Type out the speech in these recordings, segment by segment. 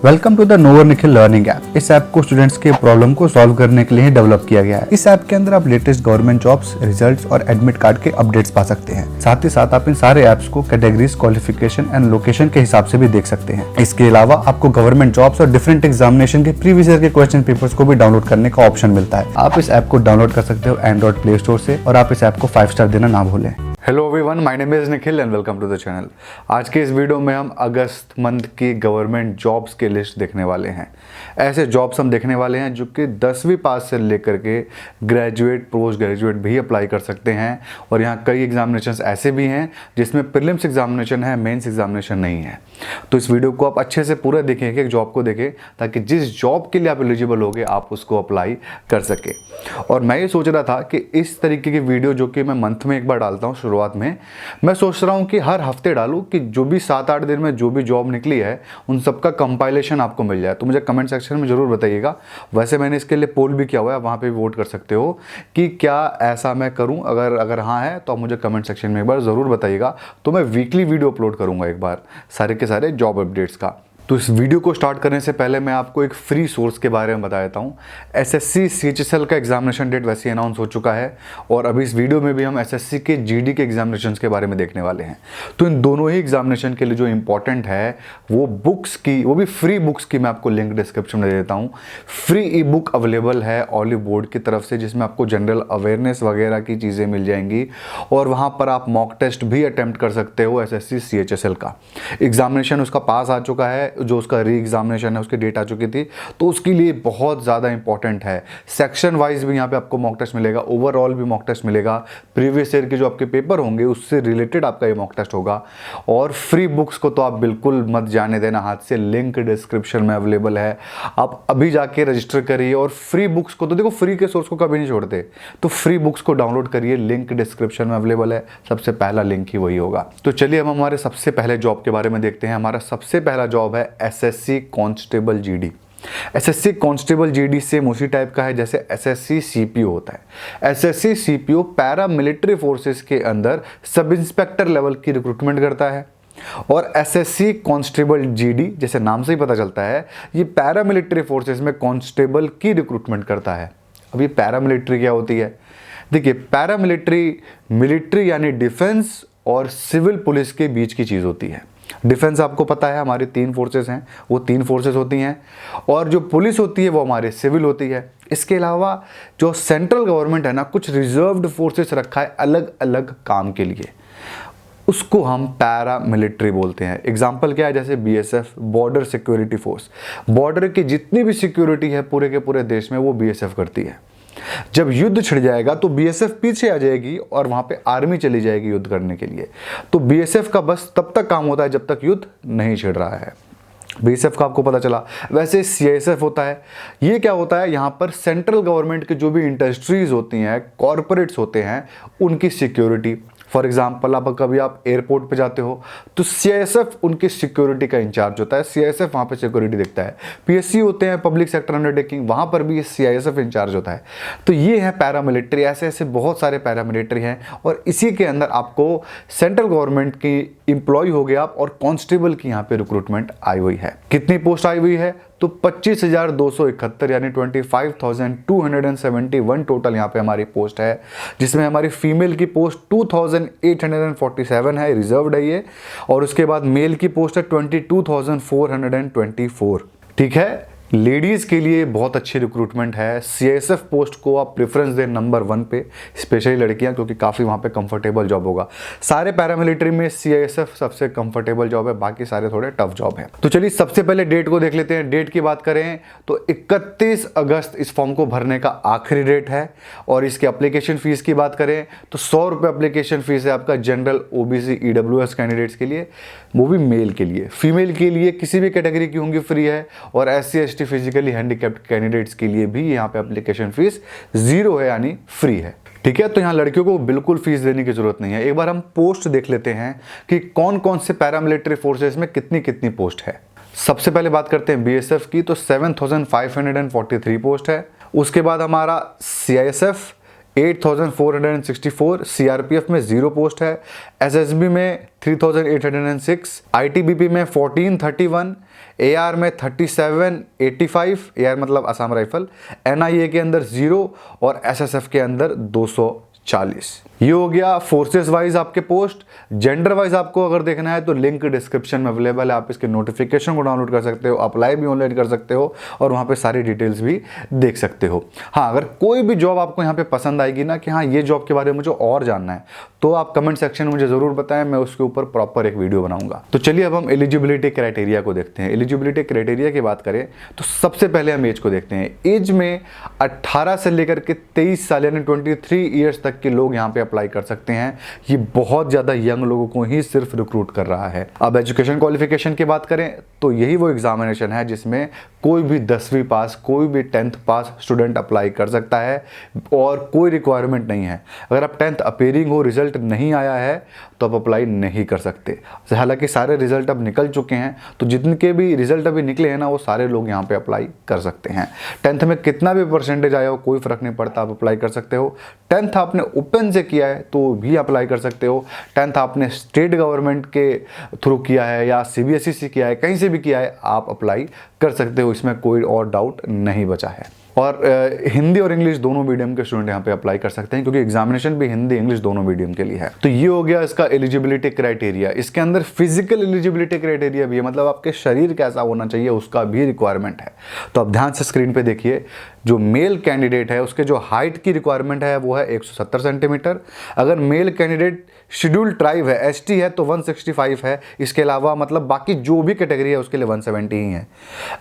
Welcome to the नोवर Nikhil learning app. इस app को स्टूडेंट्स के प्रॉब्लम को सॉल्व करने के लिए डेवलप किया गया है। इस ऐप के अंदर आप लेटेस्ट गवर्नमेंट जॉब्स, रिजल्ट्स और एडमिट कार्ड के अपडेट्स पा सकते हैं। साथ ही साथ आप इन सारे ऐप्स को कैटेगरीज, क्वालिफिकेशन एंड लोकेशन के हिसाब से भी देख सकते हैं। इसके अलावा आपको गवर्नमेंट जॉब्स और डिफरेंट एग्जामिनेशन के प्रीवियस ईयर के क्वेश्चन पेपर्स को भी डाउनलोड करने का ऑप्शन मिलता है। आप इस ऐप को डाउनलोड कर सकते हो एंड्रॉइड प्ले स्टोर से और आप इस ऐप को 5 स्टार देना ना भूलें। Hello everyone, my name is Nikhil and welcome to the channel. आज के इस वीडियो में हम अगस्त मंथ की गवर्नमेंट जॉब्स की लिस्ट देखने वाले हैं। ऐसे जॉब्स हम देखने वाले हैं जो कि 10वीं पास से लेकर के ग्रेजुएट, पोस्ट ग्रेजुएट भी अप्लाई कर सकते हैं। और यहाँ कई एग्जामिनेशंस ऐसे भी हैं जिसमें प्रीलिम्स एग्जामिनेशन है, मेंस एग्जामिनेशन नहीं है। तो इस वीडियो को आप अच्छे से पूरा देखें, एक जॉब को देखें, ताकि जिस जॉब के लिए आप एलिजिबल होगे आप उसको अप्लाई कर सके। और मैं ये सोच रहा था कि इस तरीके की वीडियो जो कि मैं मंथ में एक बार डालता हूँ शुरुआत में, मैं सोच रहा हूं कि हर हफ्ते डालूं कि जो भी 7-8 दिन में जो भी जॉब निकली है उन सबका कंपाइलेशन आपको मिल जाए। तो मुझे कमेंट सेक्शन में जरूर बताइएगा। वैसे मैंने इसके लिए पोल भी किया हुआ है, वहां पे भी वोट कर सकते हो कि क्या ऐसा मैं करूं। अगर हाँ है तो आप मुझे कमेंट सेक्शन में एक बार जरूर बताइएगा। तो मैं वीकली वीडियो अपलोड करूंगा एक बार सारे के सारे जॉब अपडेट्स का। तो इस वीडियो को स्टार्ट करने से पहले मैं आपको एक फ्री सोर्स के बारे में बता देता हूँ। एसएससी सीएचएसएल का एग्जामिनेशन डेट वैसे अनाउंस हो चुका है और अभी इस वीडियो में भी हम एसएससी के जीडी के एग्जामिनेशंस के बारे में देखने वाले हैं। तो इन दोनों ही एग्जामिनेशन के लिए जो इंपॉर्टेंट है वो बुक्स की, वो भी फ्री बुक्स की मैं आपको लिंक डिस्क्रिप्शन में दे देता हूँ। फ्री ई बुक अवेलेबल है ऑलिव बोर्ड की तरफ से, जिसमें आपको जनरल अवेयरनेस वगैरह की चीज़ें मिल जाएंगी और वहाँ पर आप मॉक टेस्ट भी अटेम्प्ट कर सकते हो। एसएससी सीएचएसएल का एग्जामिनेशन उसका पास आ चुका है, जो उसका री एग्जामिनेशन है उसकी डेट आ चुकी थी, तो उसके लिए बहुत ज़्यादा इंपॉर्टेंट है। सेक्शन वाइज भी यहाँ पे आपको मॉक टेस्ट मिलेगा, ओवरऑल भी मॉक टेस्ट मिलेगा। प्रीवियस ईयर के जो आपके पेपर होंगे उससे रिलेटेड आपका ये मॉक टेस्ट होगा। और फ्री बुक्स को तो आप बिल्कुल मत जाने देना हाथ से, लिंक डिस्क्रिप्शन में अवेलेबल है। आप अभी जाके रजिस्टर करिए और फ्री बुक्स को तो देखो, फ्री के सोर्स को कभी नहीं छोड़ते, तो फ्री बुक्स को डाउनलोड करिए, लिंक डिस्क्रिप्शन में अवेलेबल है। सबसे पहला लिंक ही वही होगा। तो चलिए हम हमारे सबसे पहले जॉब के बारे में देखते हैं। हमारा सबसे पहला जॉब है SSC constable GD. SSC constable GD same उसी टाइप का है जैसे एसएससी सीपीओ होता है। SSC CPO para military forces के अंदर सब इंस्पेक्टर लेवल की रिक्रूटमेंट करता है और एसएससी कांस्टेबल जीडी, जैसे नाम से ही पता चलता है, ये पैरा मिलिट्री फोर्सेस में कांस्टेबल की रिक्रूटमेंट करता है। अब ये पैरा मिलिट्री क्या होती है? देखिए, पैरा मिलिट्री, मिलिट्री यानी डिफेंस और सिविल पुलिस के बीच की चीज होती है। डिफेंस आपको पता है हमारी 3 फोर्सेस हैं, वो 3 फोर्सेस होती हैं, और जो पुलिस होती है वो हमारे सिविल होती है। इसके अलावा जो सेंट्रल गवर्नमेंट है ना, कुछ रिजर्व्ड फोर्सेस रखा है अलग अलग काम के लिए, उसको हम पैरा मिलिट्री बोलते हैं। एग्जाम्पल क्या है? जैसे BSF, border security force, border की जितनी भी सिक्योरिटी है पूरे के पूरे देश में वो बीएसएफ करती है। जब युद्ध छिड़ जाएगा तो बीएसएफ पीछे आ जाएगी और वहां पे आर्मी चली जाएगी युद्ध करने के लिए। तो बीएसएफ का बस तब तक काम होता है जब तक युद्ध नहीं छिड़ रहा है। बीएसएफ का आपको पता चला। वैसे सीआईएसएफ होता है। ये क्या होता है? यहां पर सेंट्रल गवर्नमेंट के जो भी इंडस्ट्रीज होती हैं, कॉरपोरेट्स होते हैं, उनकी सिक्योरिटी। फॉर एग्जाम्पल, कभी आप एयरपोर्ट पे जाते हो तो सीआईएसएफ उनकी सिक्योरिटी का इंचार्ज होता है, सीआईएसएफ वहां पे सिक्योरिटी देखता है। पीएससी होते हैं, पब्लिक सेक्टर अंडरटेकिंग, वहां पर भी सीआईएसएफ इंचार्ज होता है। तो ये है पैरामिलिट्री। ऐसे ऐसे बहुत सारे पैरामिलिट्री हैं और इसी के अंदर आपको सेंट्रल गवर्नमेंट की इंप्लॉय हो गया आप, और कांस्टेबल की यहाँ पे रिक्रूटमेंट आई हुई है। कितनी पोस्ट आई हुई है? तो 25,271 यानी 25,271 टोटल यहाँ पे हमारी पोस्ट है, जिसमें हमारी फीमेल की पोस्ट 2,847 है, रिजर्व्ड है ये, और उसके बाद मेल की पोस्ट है 22,424। ठीक है, लेडीज के लिए बहुत अच्छी रिक्रूटमेंट है। सीएसएफ पोस्ट को आप प्रेफरेंस दें नंबर 1 पे, स्पेशली लड़कियां, क्योंकि काफ़ी वहाँ पे कंफर्टेबल जॉब होगा। सारे पैरामिलिट्री में सीएसएफ सबसे कंफर्टेबल जॉब है, बाकी सारे थोड़े टफ जॉब है। तो चलिए सबसे पहले डेट को देख लेते हैं। डेट की बात करें तो 31 अगस्त इस फॉर्म को भरने का आखिरी डेट है। और इसके एप्लीकेशन फीस की बात करें तो 100 रुपये एप्लीकेशन फीस है आपका जनरल, ओबीसी, ईडब्ल्यूएस कैंडिडेट्स के लिए, वो भी मेल के लिए। फीमेल के लिए किसी भी कैटेगरी की होंगी फ्री है, और SC ST physically handicapped candidates के लिए भी यहाँ पे एप्लीकेशन फीस 0 है, यानी फ्री है। ठीक है, तो यहाँ लड़कियों को बिल्कुल फीस देने की जरूरत नहीं है। एक बार हम पोस्ट देख लेते हैं कि कौन कौन से पैरामिलिट्री फोर्सेस में कितनी कितनी पोस्ट है। सबसे पहले बात करते हैं बीएसएफ की, तो 7,543 पोस्ट है। उसके बाद हमारा सीआईएसएफ 8,464, सीआरपीएफ में 0 पोस्ट है, एसएसबी में 3,806, आईटीबीपी में 1431, AR में 3785, AR मतलब असम राइफल, NIA के अंदर 0 और SSF के अंदर 240। ये हो गया फोर्सेस वाइज आपके पोस्ट। जेंडर वाइज आपको अगर देखना है तो लिंक डिस्क्रिप्शन में अवेलेबल है, आप इसके नोटिफिकेशन को डाउनलोड कर सकते हो, अप्लाई भी ऑनलाइन कर सकते हो और वहाँ पे सारी डिटेल्स भी देख सकते हो। हाँ, अगर कोई भी जॉब आपको यहाँ पे पसंद आएगी ना कि हाँ ये जॉब के बारे में मुझे और जानना है, तो आप कमेंट सेक्शन में मुझे ज़रूर बताएं, मैं उसके ऊपर प्रॉपर एक वीडियो बनाऊंगा। तो चलिए अब हम एलिजिबिलिटी क्राइटेरिया को देखते हैं। एलिजिबिलिटी क्राइटेरिया की बात करें तो सबसे पहले हम एज को देखते हैं। एज में 18 से लेकर के 23 साल यानी 23 ईयर्स तक के लोग यहाँ पे अप्लाई कर सकते हैं। ये बहुत ज़्यादा यंग लोगों को ही सिर्फ रिक्रूट कर रहा है। अब एजुकेशन क्वालिफिकेशन की बात करें तो यही वो एग्जामिनेशन है जिसमें कोई भी 10वीं पास, कोई भी 10th पास स्टूडेंट अप्लाई कर सकता है और कोई रिक्वायरमेंट नहीं है। अगर आप 10th अपीयरिंग हो, रिजल्ट नहीं आया है तो आप अप्लाई नहीं कर सकते। हालांकि सारे रिजल्ट अब निकल चुके हैं, तो जिनके भी रिजल्ट अभी निकले हैं ना वो सारे लोग यहाँ पे अप्लाई कर सकते हैं। 10th में कितना भी परसेंटेज आया हो कोई फर्क नहीं पड़ता, आप अप्लाई कर सकते हो। 10th आपने ओपन से किया है तो भी अप्लाई कर सकते हो। 10th आपने स्टेट गवर्नमेंट के थ्रू किया है या CBSE से किया है, कहीं से भी किया है, आप अप्लाई कर सकते हो, इसमें कोई और डाउट नहीं बचा है। और हिंदी और इंग्लिश दोनों मीडियम के स्टूडेंट यहाँ पे अप्लाई कर सकते हैं क्योंकि एग्जामिनेशन भी हिंदी इंग्लिश दोनों मीडियम के लिए है। तो ये हो गया इसका एलिजिबिलिटी क्राइटेरिया। इसके अंदर फिजिकल एलिजिबिलिटी क्राइटेरिया भी है, मतलब आपके शरीर कैसा होना चाहिए उसका भी रिक्वायरमेंट है। तो आप ध्यान से स्क्रीन पे देखिए, जो मेल कैंडिडेट है उसके जो हाइट की रिक्वायरमेंट है वो है 170 सेंटीमीटर। अगर मेल कैंडिडेट शेड्यूल ट्राइब है, ST है तो 165 है। इसके अलावा मतलब बाकी जो भी कैटेगरी है उसके लिए 170 ही है।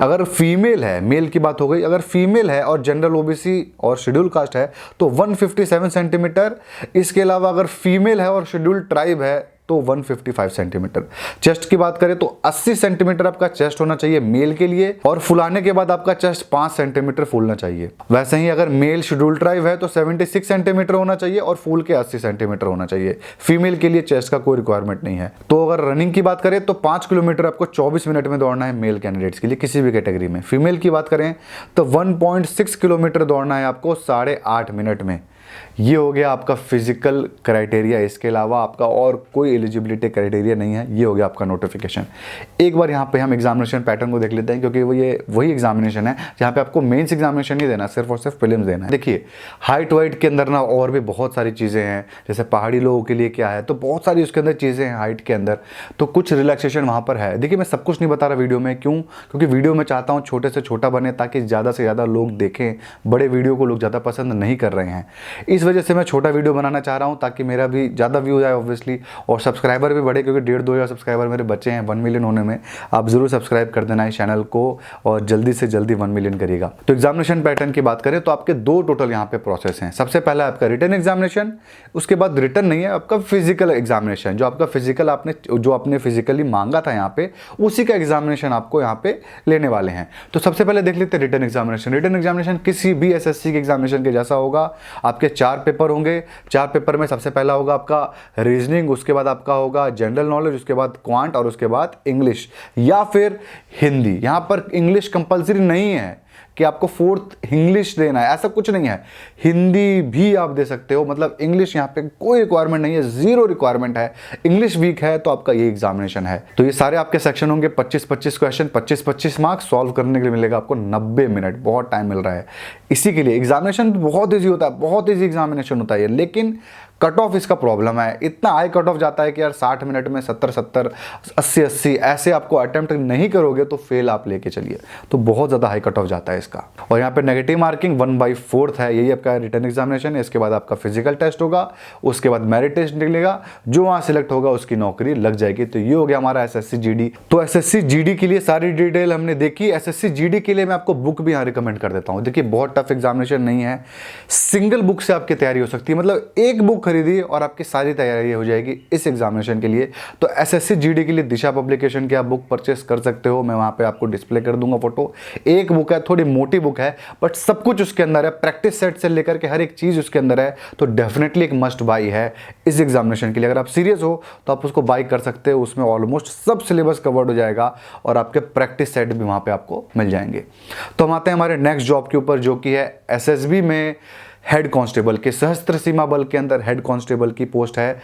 अगर फीमेल है, मेल की बात हो गई, अगर फीमेल है और जनरल OBC और शेड्यूल कास्ट है तो 157 सेंटीमीटर। इसके अलावा अगर फीमेल है और शेड्यूल ट्राइब है तो 155 सेंटीमीटर। चेस्ट की बात करें तो 80 सेंटीमीटर आपका चेस्ट होना चाहिए मेल के लिए, और फुलाने के बाद आपका चेस्ट 5 सेंटीमीटर फूलना चाहिए। वैसे ही अगर मेल शेड्यूल ट्राइब है तो 76 सेंटीमीटर होना चाहिए और फूल के 80 सेंटीमीटर होना चाहिए। फीमेल के लिए चेस्ट का कोई रिक्वायरमेंट नहीं है। तो अगर रनिंग की बात करें तो 5 किलोमीटर आपको 24 मिनट में दौड़ना है मेल कैंडिडेट्स के लिए किसी भी कैटेगरी में। फीमेल की बात करें तो 1.6 किलोमीटर दौड़ना है आपको 8.5 मिनट में। ये हो गया आपका फिजिकल क्राइटेरिया। इसके अलावा आपका और कोई एलिजिबिलिटी क्राइटेरिया नहीं है। ये हो गया आपका नोटिफिकेशन। एक बार यहाँ पे हम एग्जामिनेशन पैटर्न को देख लेते हैं क्योंकि वही एग्जामिनेशन है जहाँ पे आपको मेंस एग्जामिनेशन नहीं देना, सिर्फ और सिर्फ प्रीलिम्स देना है। देखिए हाइट वाइट के अंदर ना और भी बहुत सारी चीज़ें हैं, जैसे पहाड़ी लोगों के लिए क्या है तो बहुत सारी उसके अंदर चीज़ें हैं हाइट के अंदर, तो कुछ रिलैक्सेशन वहाँ पर है। देखिए मैं सब कुछ नहीं बता रहा वीडियो में, क्यों? क्योंकि वीडियो में चाहता हूँ छोटे से छोटा बने ताकि ज़्यादा से ज़्यादा लोग देखें। बड़े वीडियो को लोग ज़्यादा पसंद नहीं कर रहे हैं, इस वजह से मैं छोटा वीडियो बनाना चाह रहा हूं ताकि मेरा भी ज़्यादा व्यूज आए ऑब्वियसली, और सब्सक्राइबर भी बढ़े क्योंकि 1.5-2 हज़ार सब्सक्राइबर मेरे बच्चे हैं 1 मिलियन होने में। आप जरूर सब्सक्राइब कर देना इस चैनल को और जल्दी से जल्दी 1 मिलियन करिएगा। तो एग्जामिनेशन पैटर्न की बात करें तो आपके 2 टोटल यहाँ पे प्रोसेस हैं। सबसे पहला आपका रिटन एग्जामिनेशन, उसके बाद रिटन नहीं है आपका फिजिकल एग्जामिनेशन, जो आपका फिजिकल आपने फिजिकली मांगा था यहाँ पे उसी का एग्जामिनेशन आपको यहाँ पे लेने वाले हैं। तो सबसे पहले देख लेते हैं रिटन एग्जामिनेशन। रिटन एग्जामिनेशन किसी भी SSC के एग्जामिनेशन के जैसा होगा। आपके 4 पेपर होंगे। 4 पेपर में सबसे पहला होगा आपका रीजनिंग, उसके बाद आपका होगा जनरल नॉलेज, उसके बाद क्वांट और उसके बाद इंग्लिश या फिर हिंदी। यहाँ पर इंग्लिश कंपलसरी नहीं है कि आपको 4th इंग्लिश देना है, ऐसा कुछ नहीं है। हिंदी भी आप दे सकते हो, मतलब इंग्लिश यहाँ पे कोई रिक्वायरमेंट नहीं है, 0 रिक्वायरमेंट है। इंग्लिश वीक है तो आपका ये एग्जामिनेशन है। तो ये सारे आपके सेक्शन होंगे, 25-25 क्वेश्चन, 25-25 मार्क्स। सॉल्व करने के लिए मिलेगा आपको 90 मिनट, बहुत टाइम मिल रहा है इसी के लिए। एग्जामिनेशन बहुत ईजी होता है, बहुत ईजी एग्जामिनेशन होता है, लेकिन कट ऑफ इसका प्रॉब्लम है। इतना हाई कट ऑफ जाता है कि यार 60 मिनट में 70-70, 80-80 ऐसे आपको अटेम्प्ट नहीं करोगे तो फेल आप लेके चलिए। तो बहुत ज़्यादा हाई कट ऑफ जाता है इसका। और यहाँ पे नेगेटिव मार्किंग 1/4 है, यही आपका रिटन एग्जामिनेशन है। इसके बाद आपका फिजिकल टेस्ट होगा, उसके बाद मेरिट टेस्ट निकलेगा, जो वहाँ सिलेक्ट होगा उसकी नौकरी लग जाएगी। तो ये हो गया हमारा SSC GD। तो SSC GD के लिए सारी डिटेल हमने देखी। SSC GD के लिए मैं आपको बुक भी यहाँ रिकमेंड कर देता हूँ। देखिए बहुत टफ एग्जामिनेशन नहीं है, सिंगल बुक से आपकी तैयारी हो सकती है, मतलब एक बुक खरीदिए और आपकी सारी तैयारी हो जाएगी इस एग्जामिनेशन के लिए। तो SSC GD के लिए दिशा पब्लिकेशन की आप बुक परचेस कर सकते हो, मैं वहाँ पे आपको डिस्प्ले कर दूंगा फोटो। एक बुक है, थोड़ी मोटी बुक है, बट सब कुछ उसके अंदर है, प्रैक्टिस सेट से लेकर के हर एक चीज़ उसके अंदर है। तो डेफिनेटली एक मस्ट बाई है इस एग्जामिनेशन के लिए। अगर आप सीरियस हो तो आप उसको बाई कर सकते हो, उसमें ऑलमोस्ट सब सिलेबस कवर्ड हो जाएगा और आपके प्रैक्टिस सेट भी वहाँ पर आपको मिल जाएंगे। तो हम आते हैं हमारे नेक्स्ट जॉब के ऊपर, जो कि है SSB में हेड कांस्टेबल के, सशस्त्र सीमा बल के अंदर हेड कांस्टेबल की पोस्ट है।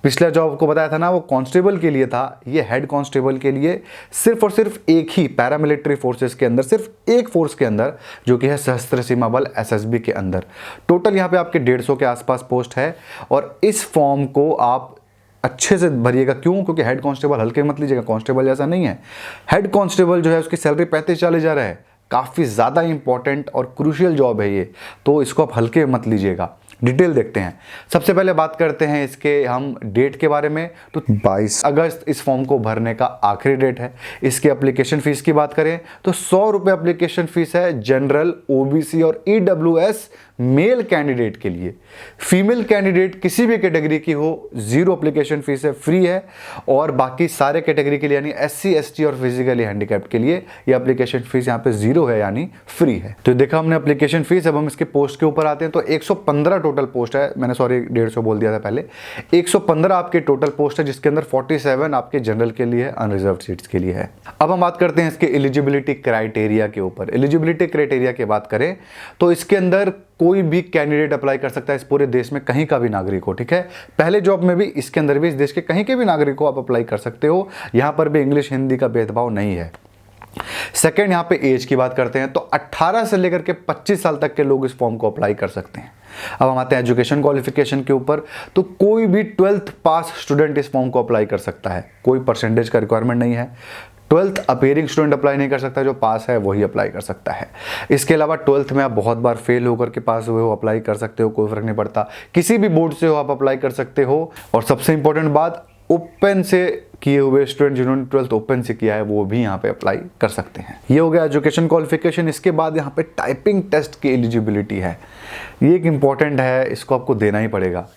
पिछला जॉब को बताया था ना वो कांस्टेबल के लिए था, ये हेड कांस्टेबल के लिए सिर्फ और सिर्फ एक ही पैरामिलिट्री फोर्सेस के अंदर, सिर्फ एक फोर्स के अंदर जो कि है सशस्त्र सीमा बल एसएसबी के अंदर। टोटल यहाँ पे आपके 150 के आसपास पोस्ट है और इस फॉर्म को आप अच्छे से भरिएगा। क्यों? क्योंकि हेड कांस्टेबल हल्के मत लीजिएगा, कांस्टेबल जैसा नहीं है। हेड कांस्टेबल जो है उसकी सैलरी 35-40 हज़ार है, काफ़ी ज़्यादा इंपॉर्टेंट और क्रूशियल जॉब है ये, तो इसको आप हल्के मत लीजिएगा। डिटेल देखते हैं। सबसे पहले बात करते हैं इसके हम डेट के बारे में, तो 22 अगस्त इस फॉर्म को भरने का आखिरी डेट है। इसके एप्लीकेशन फीस की बात करें तो 100 रुपये एप्लीकेशन फीस है जनरल, ओबीसी और ईडब्ल्यूएस मेल कैंडिडेट के लिए। फीमेल कैंडिडेट किसी भी कैटेगरी की हो 0 एप्लीकेशन फीस है, फ्री है। और बाकी सारे कैटेगरी के लिए यानी एससी, एसटी और फिजिकली हैंडीकैप्ड के लिए ये एप्लीकेशन फीस यहाँ पे 0 है यानी फ्री है। तो देखा हमने एप्लीकेशन फीस। अब हम इसके पोस्ट के ऊपर आते हैं। तो 115 टोटल पोस्ट है, मैंने सॉरी 150 बोल दिया था पहले। 115 आपके टोटल पोस्ट है जिसके अंदर 47 आपके जनरल के लिए, अनरिजर्व सीट्स के लिए है। अब हम बात करते हैं इसके एलिजिबिलिटी क्राइटेरिया के ऊपर। एलिजिबिलिटी क्राइटेरिया की बात करें तो इसके अंदर कोई भी कैंडिडेट अप्लाई कर सकता है, इस पूरे देश में कहीं का भी नागरिक हो, ठीक है। पहले जॉब में भी, इसके अंदर भी इस देश के कहीं के भी नागरिक को आप अप्लाई कर सकते हो। यहां पर भी इंग्लिश हिंदी का भेदभाव नहीं है। सेकेंड, यहां पे एज की बात करते हैं तो 18 से लेकर के 25 साल तक के लोग इस फॉर्म को अप्लाई कर सकते हैं। अब हम आते हैं एजुकेशन क्वालिफिकेशन के ऊपर, तो कोई भी 12th पास स्टूडेंट इस फॉर्म को अप्लाई कर सकता है, कोई परसेंटेज का रिक्वायरमेंट नहीं है। 12th अपीयरिंग स्टूडेंट अप्लाई नहीं कर सकता, जो पास है वही अप्लाई कर सकता है। इसके अलावा 12th में आप बहुत बार फेल होकर के पास हुए हो, अप्लाई कर सकते हो, कोई फर्क नहीं पड़ता। किसी भी बोर्ड से हो आप अप्लाई कर सकते हो। और सबसे इंपॉर्टेंट बात, ओपन से किए हुए स्टूडेंट जिन्होंने 12th ओपन से किया है वो भी यहाँ पे अप्लाई कर सकते हैं। ये हो गया एजुकेशन क्वालिफिकेशन। इसके बाद यहाँ पे टाइपिंग टेस्ट की एलिजिबिलिटी है, ये एक इंपॉर्टेंट है, इसको आपको देना ही पड़ेगा।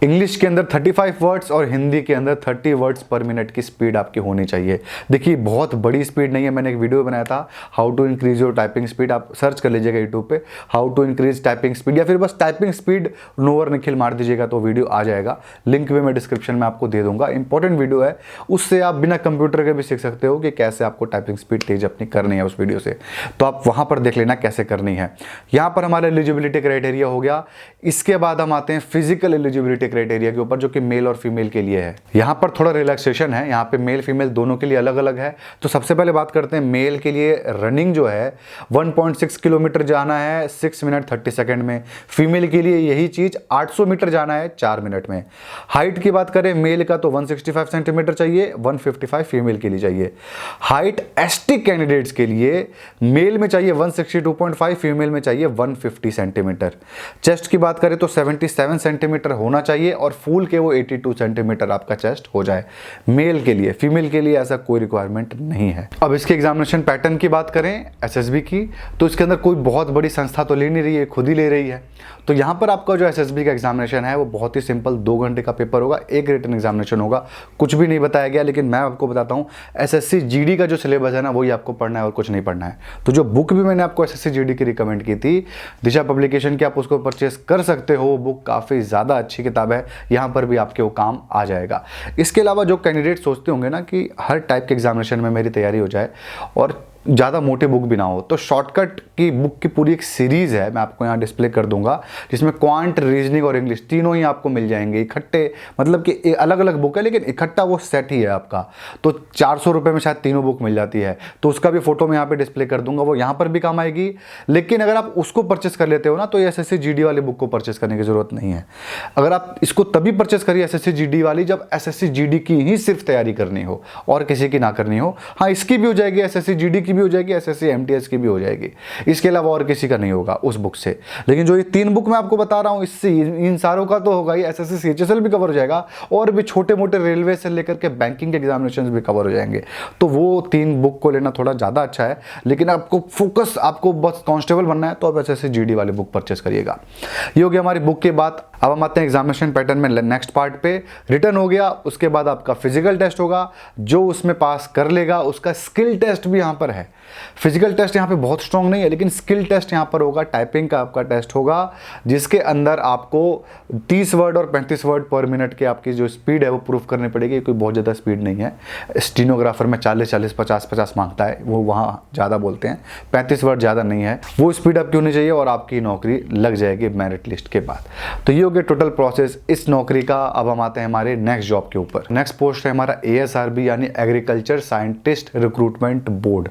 इंग्लिश के अंदर 35 वर्ड्स और हिंदी के अंदर 30 वर्ड्स पर मिनट की स्पीड आपकी होनी चाहिए। देखिए बहुत बड़ी स्पीड नहीं है, मैंने एक वीडियो बनाया था how to increase your typing speed, आप सर्च कर लीजिएगा यूट्यूब पे how to increase typing speed, या फिर बस टाइपिंग स्पीड नोवर निखिल मार दीजिएगा तो वीडियो आ जाएगा। लिंक भी मैं डिस्क्रिप्शन में आपको दे दूंगा। इंपॉर्टेंट वीडियो है, उससे आप बिना कंप्यूटर के भी सीख सकते हो कि कैसे आपको टाइपिंग स्पीड तेज अपनी करनी है उस वीडियो से, तो आप वहां पर देख लेना कैसे करनी है। यहाँ पर हमारा एलिजिबिलिटी क्राइटेरिया हो गया। इसके बाद हम आते हैं फिजिकल एलिजिबिलिटी क्राइटेरिया के ऊपर, जो कि मेल और फीमेल के लिए है। यहाँ पर थोड़ा रिलैक्सेशन है, यहाँ पे मेल फीमेल दोनों के लिए अलग अलग है। तो सबसे पहले बात करते हैं मेल के लिए, रनिंग जो है 1.6 किलोमीटर जाना है 6 मिनट 30 सेकंड में। फीमेल के लिए यही चीज 800 मीटर जाना है 4 मिनट में। हाइट की बात करें मेल का तो 165 सेंटीमीटर चाहिए, 155 फीमेल के लिए चाहिए। हाइट एसटी कैंडिडेट्स के लिए मेल में चाहिए 162.5, फीमेल में चाहिए 150 सेंटीमीटर। चेस्ट की बात करें तो 77 सेंटीमीटर होना चाहिए और फूल के वो 82 सेंटीमीटर आपका चेस्ट हो जाए मेल के लिए। फीमेल के लिए ऐसा कोई रिक्वायरमेंट नहीं है। अब इसके एग्जामिनेशन पैटर्न की बात करें एसएसबी की, तो इसके अंदर कोई बहुत बड़ी संस्था तो ले नहीं रही है, खुद ही ले रही है। तो यहाँ पर आपका जो एसएसबी का एग्जामिनेशन है वो बहुत ही सिंपल 2 घंटे का पेपर होगा, एक रिटन एग्जामिनेशन होगा। कुछ भी नहीं बताया गया, लेकिन मैं आपको बताता हूँ एसएससी जीडी का जो सिलेबस है ना वही आपको पढ़ना है और कुछ नहीं पढ़ना है। तो जो बुक भी मैंने आपको एसएससी जीडी की रिकमेंड की थी दिशा पब्लिकेशन की, आप उसको परचेस कर सकते हो। बुक काफ़ी ज़्यादा अच्छी किताब है, यहाँ पर भी आपके वो काम आ जाएगा। इसके अलावा जो कैंडिडेट सोचते होंगे ना कि हर टाइप के एग्जामिनेशन में मेरी तैयारी हो जाए और ज़्यादा मोटी बुक भी ना हो, तो शॉर्टकट की बुक की पूरी एक सीरीज़ है, मैं आपको यहाँ डिस्प्ले कर दूंगा, जिसमें क्वांट, रीजनिंग और इंग्लिश तीनों ही आपको मिल जाएंगे इकट्ठे। मतलब कि अलग अलग बुक है लेकिन इकट्ठा वो सेट ही है आपका। तो 400 रुपये में शायद तीनों बुक मिल जाती है, तो उसका भी फोटो मैं यहाँ पे डिस्प्ले कर दूंगा, वो यहाँ पर भी काम आएगी। लेकिन अगर आप उसको परचेस कर लेते हो ना तो ये एसएससी जीडी वाली बुक को परचेस करने की जरूरत नहीं है। अगर आप इसको तभी परचेस करिए एसएससी जीडी वाली जब एसएससी जीडी की ही सिर्फ तैयारी करनी हो और किसी की ना करनी हो। हाँ, इसकी भी हो जाएगी, एसएससी जीडी की भी हो जाएगी, एसएससी एमटीएस की भी हो जाएगी, इसके अलावा और किसी का नहीं होगा उस बुक से। लेकिन जो ये 3 बुक मैं आपको बता रहा हूं इससे इन सारों का तो होगा ही, एसएससी सीएचएसएल भी कवर हो जाएगा और भी छोटे मोटे रेलवे से लेकर के बैंकिंग के एग्जामिनेशंस भी कवर हो जाएंगे। तो वो 3 बुक को लेना थोड़ा ज़्यादा अच्छा है। लेकिन आपको फोकस, आपको बस कांस्टेबल बनना है तो आप एसएससी जीडी वाली बुक परचेस करिएगा। ये हो गया हमारी बुक की बात। अब हम आते हैं एग्जामिनेशन पैटर्न में नेक्स्ट पार्ट पे। रिटर्न हो गया, उसके बाद आपका फिजिकल टेस्ट होगा, जो उसमें पास कर लेगा उसका स्किल टेस्ट भी यहाँ पर है। फिजिकल टेस्ट यहाँ पे बहुत स्ट्रांग नहीं है, लेकिन स्किल टेस्ट यहाँ पर होगा, टाइपिंग का आपका टेस्ट होगा, जिसके अंदर आपको 30 वर्ड और 35 वर्ड पर मिनट की आपकी जो स्पीड है वो प्रूफ करनी पड़ेगी। कोई बहुत ज़्यादा स्पीड नहीं है, स्टीनोग्राफर में 40-40, 50-50 मांगता है, वो वहाँ ज़्यादा बोलते हैं, 35 वर्ड ज़्यादा नहीं है, वो स्पीड आपकी होनी चाहिए और आपकी नौकरी लग जाएगी मेरिट लिस्ट के बाद। तो ये हो गया टोटल प्रोसेस इस नौकरी का। अब हम आते हैं हमारे नेक्स्ट जॉब के ऊपर। नेक्स्ट पोस्ट है हमारा ASRB यानी एग्रीकल्चर साइंटिस्ट रिक्रूटमेंट बोर्ड।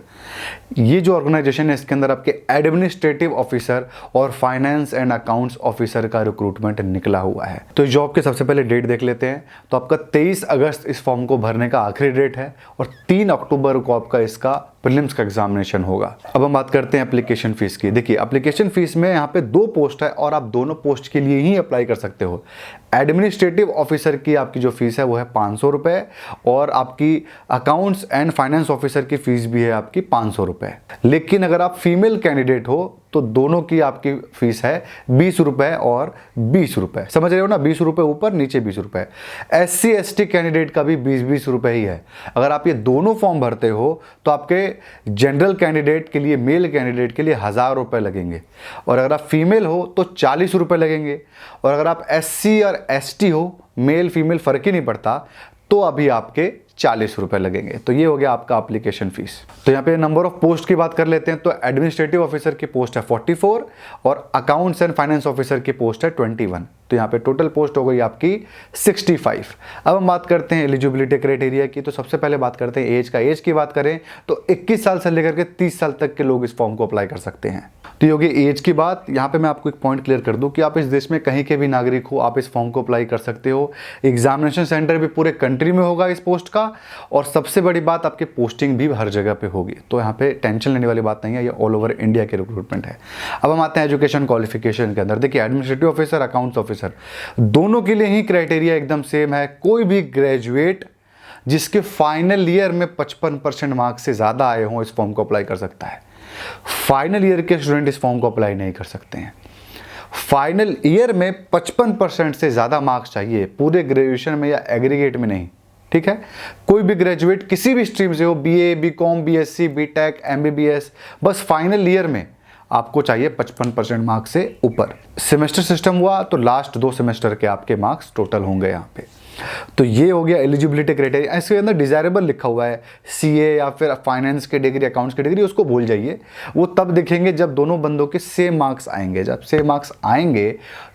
ये जो ऑर्गेनाइजेशन है इसके अंदर आपके एडमिनिस्ट्रेटिव ऑफिसर और फाइनेंस एंड अकाउंट्स ऑफिसर का रिक्रूटमेंट निकला हुआ है। तो इस जॉब के सबसे पहले डेट देख लेते हैं। तो आपका 23 अगस्त इस फॉर्म को भरने का आखिरी डेट है और 3 अक्टूबर को आपका इसका प्रीलिम्स का एग्जामिनेशन होगा। अब हम बात करते हैं एप्लीकेशन फीस की। देखिए एप्लीकेशन फीस में यहाँ पे 2 पोस्ट है और आप दोनों पोस्ट के लिए ही अप्लाई कर सकते हो। एडमिनिस्ट्रेटिव ऑफिसर की आपकी जो फीस है वो है 500 रुपये और आपकी अकाउंट्स एंड फाइनेंस ऑफिसर की फीस भी है आपकी 500 रुपये। लेकिन अगर आप फीमेल कैंडिडेट हो तो दोनों की आपकी फीस है 20 रुपये और 20 रुपये। समझ रहे हो ना, 20 रुपये ऊपर नीचे 20 रुपये। SC ST कैंडिडेट का भी 20-20 रुपये ही है। अगर आप ये दोनों फॉर्म भरते हो तो आपके जनरल कैंडिडेट के लिए, मेल कैंडिडेट के लिए 1000 रुपये लगेंगे और अगर आप फीमेल हो तो 40 रुपये लगेंगे और अगर आप SC और ST हो, मेल फीमेल फ़र्क ही नहीं पड़ता, तो अभी आपके 40 रुपये लगेंगे। तो ये हो गया आपका एप्लीकेशन फीस। तो यहाँ पे नंबर ऑफ पोस्ट की बात कर लेते हैं। तो एडमिनिस्ट्रेटिव ऑफिसर की पोस्ट है 44 और अकाउंट्स एंड फाइनेंस ऑफिसर की पोस्ट है 21। तो यहाँ पे टोटल पोस्ट हो गई आपकी 65। अब हम बात करते हैं एलिजिबिलिटी क्राइटेरिया की। तो सबसे पहले बात करते हैं एज का। एज की बात करें तो 21 साल से लेकर के 30 साल तक के लोग इस फॉर्म को अप्लाई कर सकते हैं। तो ये होगी एज की बात। यहाँ पे मैं आपको एक पॉइंट क्लियर कर दूं कि आप इस देश में कहीं के भी नागरिक हो, आप इस फॉर्म को अप्लाई कर सकते हो। एग्जामिनेशन सेंटर भी पूरे कंट्री में होगा इस पोस्ट का और सबसे बड़ी बात आपकी पोस्टिंग भी हर जगह पे होगी। तो यहाँ पे टेंशन लेने वाली बात नहीं है, ये ऑल ओवर इंडिया के रिक्रूटमेंट है। अब हम आते हैं एजुकेशन क्वालिफिकेशन के अंदर। देखिए एडमिनिस्ट्रेटिव ऑफिसर, अकाउंट्स ऑफिसर दोनों के लिए ही क्राइटेरिया एकदम सेम है। कोई भी ग्रेजुएट जिसके फाइनल ईयर में 55% मार्क्स से ज़्यादा आए हों इस फॉर्म को अप्लाई कर सकता है। फाइनल ईयर के स्टूडेंट इस फॉर्म को अप्लाई नहीं कर सकते हैं। फाइनल ईयर में 55% से ज़्यादा मार्क्स चाहिए, पूरे ग्रेजुएशन में या एग्रीगेट में नहीं। ठीक है, कोई भी ग्रेजुएट किसी भी स्ट्रीम से हो, BA, BCom, BSc, BTech, MBBS, बस फाइनल ईयर में आपको चाहिए 55% मार्क्स से ऊपर। सेमेस्टर सिस्टम हुआ तो लास्ट 2 सेमेस्टर के आपके मार्क्स टोटल होंगे यहाँ पे। तो ये हो गया एलिजिबिलिटी क्राइटेरिया। इसके अंदर डिजायरेबल लिखा हुआ है, CA या फिर फाइनेंस की डिग्री, अकाउंट्स की डिग्री, उसको भूल जाइए। वो तब दिखेंगे जब दोनों बंदों के सेम मार्क्स आएंगे। जब सेम मार्क्स आएंगे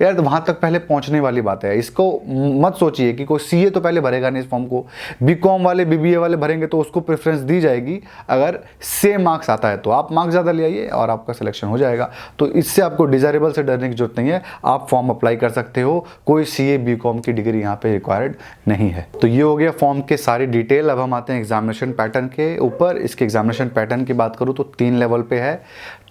यार, तो वहाँ तक पहले पहुँचने वाली बात है। इसको मत सोचिए कि कोई CA तो पहले भरेगा नहीं इस फॉर्म को, BCom वाले, BBA वाले भरेंगे तो उसको प्रेफरेंस दी जाएगी। अगर सेम मार्क्स आता है तो आप मार्क्स ज़्यादा ले आइए और आपका सिलेक्शन हो जाएगा। तो इससे आपको डिजायरेबल से डरने की जरूरत नहीं है, आप फॉर्म अप्लाई कर सकते हो। कोई CA BCom की डिग्री यहाँ पे रिक्वायर्ड नहीं है। तो ये हो गया फॉर्म के सारी डिटेल। अब हम आते हैं एग्जामिनेशन पैटर्न के ऊपर। इसके एग्जामिनेशन पैटर्न की बात करूँ तो 3 लेवल पे है,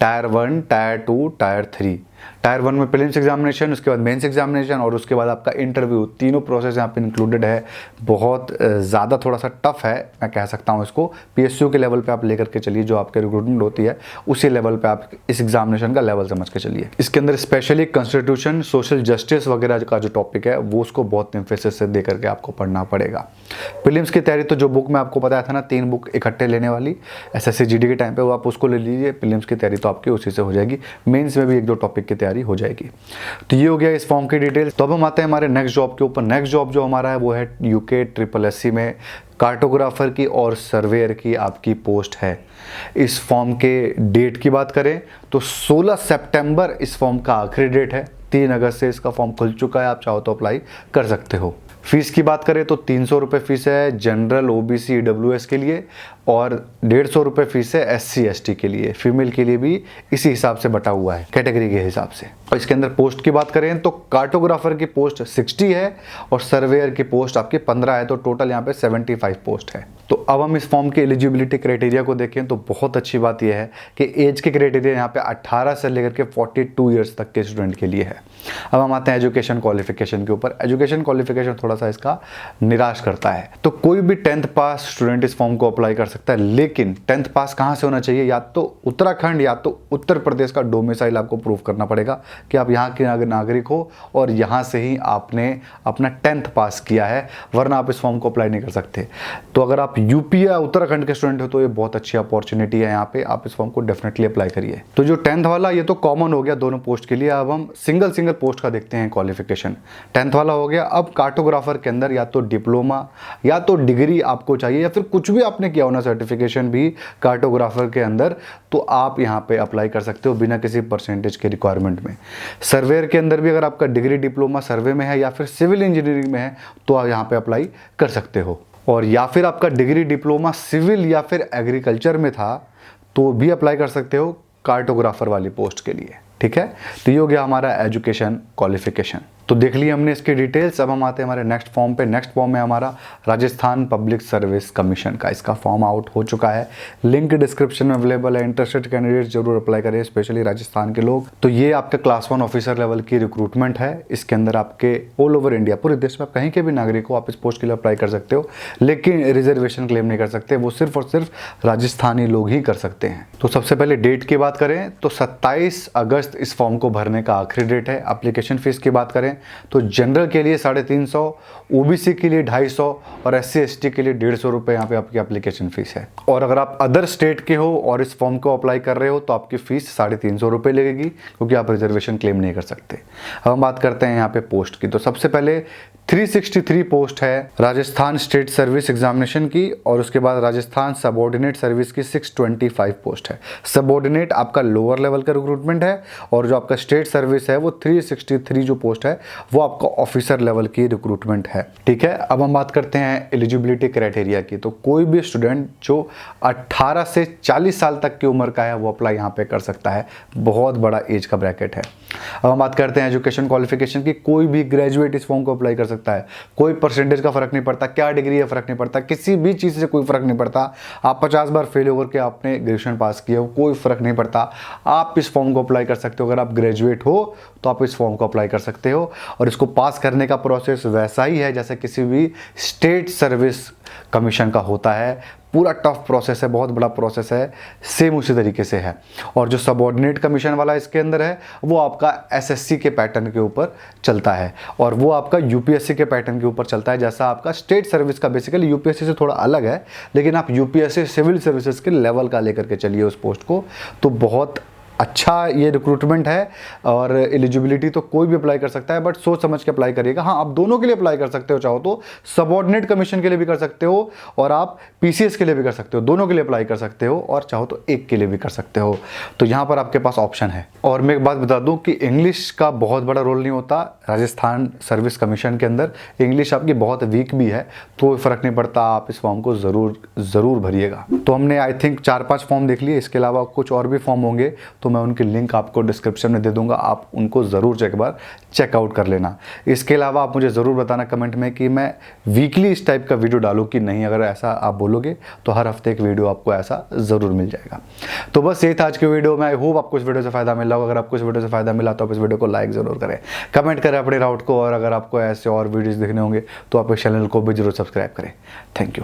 टायर 1, टायर 2, टायर 3। टायर 1 में प्रीलिम्स एग्जामिनेशन, उसके बाद मेंस एग्जामिनेशन और उसके बाद आपका इंटरव्यू। तीनों प्रोसेस यहाँ पे इंक्लूडेड है। बहुत ज़्यादा थोड़ा सा टफ है, मैं कह सकता हूँ इसको। PSU के लेवल पे आप लेकर के चलिए, जो आपके रिक्रूटमेंट होती है उसी लेवल पे आप इस एग्जामिनेशन का लेवल समझ के चलिए। इसके अंदर स्पेशली कॉन्स्टिट्यूशन, सोशल जस्टिस वगैरह का जो टॉपिक है वो उसको बहुत एम्फेसिस से दे करके आपको पढ़ना पड़ेगा। प्रीलिम्स की तैयारी तो जो बुक मैं आपको बताया था ना, 3 बुक इकट्ठे लेने वाली SSC GD के टाइम पे, वो आप उसको ले लीजिए। प्रीलिम्स की तैयारी तो आपकी उसी से हो जाएगी। मेंस में भी 1-2 टॉपिक की तैयारी हो जाएगी। तो ये हो गया इस फॉर्म की डिटेल। तो अब हम आते हैं हमारे नेक्स्ट जॉब के ऊपर। नेक्स्ट जॉब जो हमारा है वो है UK SSSC में कार्टोग्राफर की और सर्वेयर की आपकी पोस्ट है। इस फॉर्म के डेट की बात करें तो 16 सितंबर इस फॉर्म का आखिरी डेट है। 3 अगस्त से इसका फॉर्म खुल चुका है, आप चाहो तो अप्लाई कर सकते हो। फीस की बात करें तो 300 रुपये फीस है जनरल, OBC, EWS के लिए और 150 रुपये फीस है SC ST के लिए। फीमेल के लिए भी इसी हिसाब से बटा हुआ है, कैटेगरी के हिसाब से। और इसके अंदर पोस्ट की बात करें तो कार्टोग्राफर की पोस्ट 60 है और सर्वेयर की पोस्ट आपकी 15 है। तो टोटल यहाँ पे 75 पोस्ट है। तो अब हम इस फॉर्म के एलिजिबिलिटी क्राइटेरिया को देखें तो बहुत अच्छी बात यह है कि एज के क्राइटेरिया यहाँ पे 18 से लेकर के 42 ईयर्स तक के स्टूडेंट के लिए है। अब हम आते हैं एजुकेशन क्वालिफिकेशन के ऊपर। एजुकेशन क्वालिफिकेशन थोड़ा सा इसका निराश करता है। तो कोई भी 10th पास स्टूडेंट इस फॉर्म को अप्लाई कर सकता है, लेकिन 10th पास कहाँ से होना चाहिए? या तो उत्तराखंड या तो उत्तर प्रदेश का डोमिसाइल आपको प्रूव करना पड़ेगा कि आप यहाँ के नागरिक हो और यहाँ से ही आपने अपना 10th पास किया है, वरना आप इस फॉर्म को अप्लाई नहीं कर सकते। तो अगर आप यूपी या उत्तराखंड के स्टूडेंट हो तो ये बहुत अच्छी अपॉर्चुनिटी है, यहाँ पे आप इस फॉर्म को डेफिनेटली अप्लाई करिए। तो जो 10th वाला ये तो कॉमन हो गया दोनों पोस्ट के लिए। अब हम सिंगल पोस्ट का देखते हैं क्वालिफिकेशन। 10th वाला हो गया। अब कार्टोग्राफर के अंदर या तो डिप्लोमा या तो डिग्री आपको चाहिए, या फिर कुछ भी आपने किया होना सर्टिफिकेशन भी कार्टोग्राफर के अंदर, तो आप यहाँ पे अप्लाई कर सकते हो बिना किसी परसेंटेज के रिक्वायरमेंट में। सर्वेयर के अंदर भी अगर आपका डिग्री डिप्लोमा सर्वे में है या फिर सिविल इंजीनियरिंग में है तो आप यहाँ पे अप्लाई कर सकते हो। और या फिर आपका डिग्री डिप्लोमा सिविल या फिर एग्रीकल्चर में था तो भी अप्लाई कर सकते हो कार्टोग्राफर वाली पोस्ट के लिए। ठीक है, तो ये हो गया हमारा एजुकेशन क्वालिफिकेशन। तो देख लिया हमने इसके डिटेल्स। अब हम आते हैं हमारे नेक्स्ट फॉर्म पे। नेक्स्ट फॉर्म है हमारा राजस्थान पब्लिक सर्विस कमीशन का। इसका फॉर्म आउट हो चुका है, लिंक डिस्क्रिप्शन में अवेलेबल है। इंटरेस्टेड कैंडिडेट जरूर अप्लाई करें, स्पेशली राजस्थान के लोग। तो ये आपका क्लास 1 ऑफिसर लेवल की रिक्रूटमेंट है। इसके अंदर आपके ऑल ओवर इंडिया, पूरे देश में आप कहीं के भी नागरिक हो, आप इस पोस्ट के लिए अप्लाई कर सकते हो, लेकिन रिजर्वेशन क्लेम नहीं कर सकते। वो सिर्फ और सिर्फ राजस्थानी लोग ही कर सकते हैं। तो सबसे पहले डेट की बात करें तो 27 अगस्त इस फॉर्म को भरने का आखिरी डेट है। एप्लीकेशन फीस की बात करें तो जनरल के लिए 350, ओबीसी के लिए 250 और SC/ST के लिए 150 रुपये यहाँ पे आपकी एप्लीकेशन फीस है। और अगर आप अदर स्टेट के हो और इस फॉर्म को अप्लाई कर रहे हो तो आपकी फीस 350 रुपये लगेगी, क्योंकि आप रिजर्वेशन क्लेम नहीं कर सकते। अब हम बात करते हैं यहाँ पे पोस्ट की। तो सबसे पहले 363 पोस्ट है राजस्थान स्टेट सर्विस एग्जामिनेशन की, और उसके बाद राजस्थान सबऑर्डिनेट सर्विस की 625 पोस्ट है। सबऑर्डिनेट आपका लोअर लेवल का रिक्रूटमेंट है, और जो आपका स्टेट सर्विस है वो 363 जो पोस्ट है वो आपका ऑफिसर लेवल की रिक्रूटमेंट है। ठीक है, अब हम बात करते हैं एलिजिबिलिटी क्राइटेरिया की। तो कोई भी स्टूडेंट जो 18 से 40 साल तक की उम्र का है वो अप्लाई यहाँ पे कर सकता है। बहुत बड़ा एज का ब्रैकेट है। अब हम बात करते हैं एजुकेशन क्वालिफिकेशन की। कोई भी ग्रेजुएट इस फॉर्म को अप्लाई कर सकता है। कोई परसेंटेज का फर्क नहीं पड़ता, क्या डिग्री है फर्क नहीं पड़ता, किसी भी चीज़ से कोई फर्क नहीं पड़ता। आप 50 बार फेल होकर के आपने ग्रेजुएशन पास किया हो, कोई फर्क नहीं पड़ता, आप इस फॉर्म को अप्लाई कर सकते हो। अगर आप ग्रेजुएट हो तो आप इस फॉर्म को अप्लाई कर सकते हो, और इसको पास करने का प्रोसेस वैसा ही है जैसे किसी भी स्टेट सर्विस कमीशन का होता है। पूरा टफ प्रोसेस है, बहुत बड़ा प्रोसेस है, सेम उसी तरीके से है। और जो सबऑर्डिनेट कमीशन वाला इसके अंदर है वो आपका SSC के पैटर्न के ऊपर चलता है, और वो आपका UPSC के पैटर्न के ऊपर चलता है। जैसा आपका स्टेट सर्विस का बेसिकली UPSC से थोड़ा अलग है, लेकिन आप UPSC सिविल सर्विसेज के लेवल का लेकर के चलिए उस पोस्ट को। तो बहुत अच्छा ये रिक्रूटमेंट है, और एलिजिबिलिटी तो कोई भी अप्लाई कर सकता है, बट सोच समझ के अप्लाई करिएगा। हाँ, आप दोनों के लिए अप्लाई कर सकते हो, चाहो तो सबऑर्डिनेट कमीशन के लिए भी कर सकते हो और आप PCS के लिए भी कर सकते हो, दोनों के लिए अप्लाई कर सकते हो, और चाहो तो एक के लिए भी कर सकते हो। तो यहाँ पर आपके पास ऑप्शन है। और मैं एक बात बता दूँ कि इंग्लिश का बहुत बड़ा रोल नहीं होता राजस्थान सर्विस कमीशन के अंदर। इंग्लिश आपकी बहुत वीक भी है तो कोई फर्क नहीं पड़ता, आप इस फॉर्म को ज़रूर भरिएगा। तो हमने आई थिंक 4-5 फॉर्म देख लिए। इसके अलावा कुछ और भी फॉर्म होंगे तो मैं उनकी लिंक आपको डिस्क्रिप्शन में दे दूंगा, आप उनको ज़रूर एक बार चेकआउट कर लेना। इसके अलावा आप मुझे ज़रूर बताना कमेंट में कि मैं वीकली इस टाइप का वीडियो डालूँ कि नहीं। अगर ऐसा आप बोलोगे तो हर हफ्ते एक वीडियो आपको ऐसा ज़रूर मिल जाएगा। तो बस ये था आज की वीडियो में। आई होप आपको इस वीडियो से फ़ायदा मिला होगा। अगर आपको इस वीडियो से फ़ायदा मिला तो आप इस वीडियो को लाइक ज़रूर करें, कमेंट करें अपने डाउट को, और अगर आपको ऐसे और वीडियोज़ देखने होंगे तो आप इस चैनल को भी जरूर सब्सक्राइब करें। Thank you.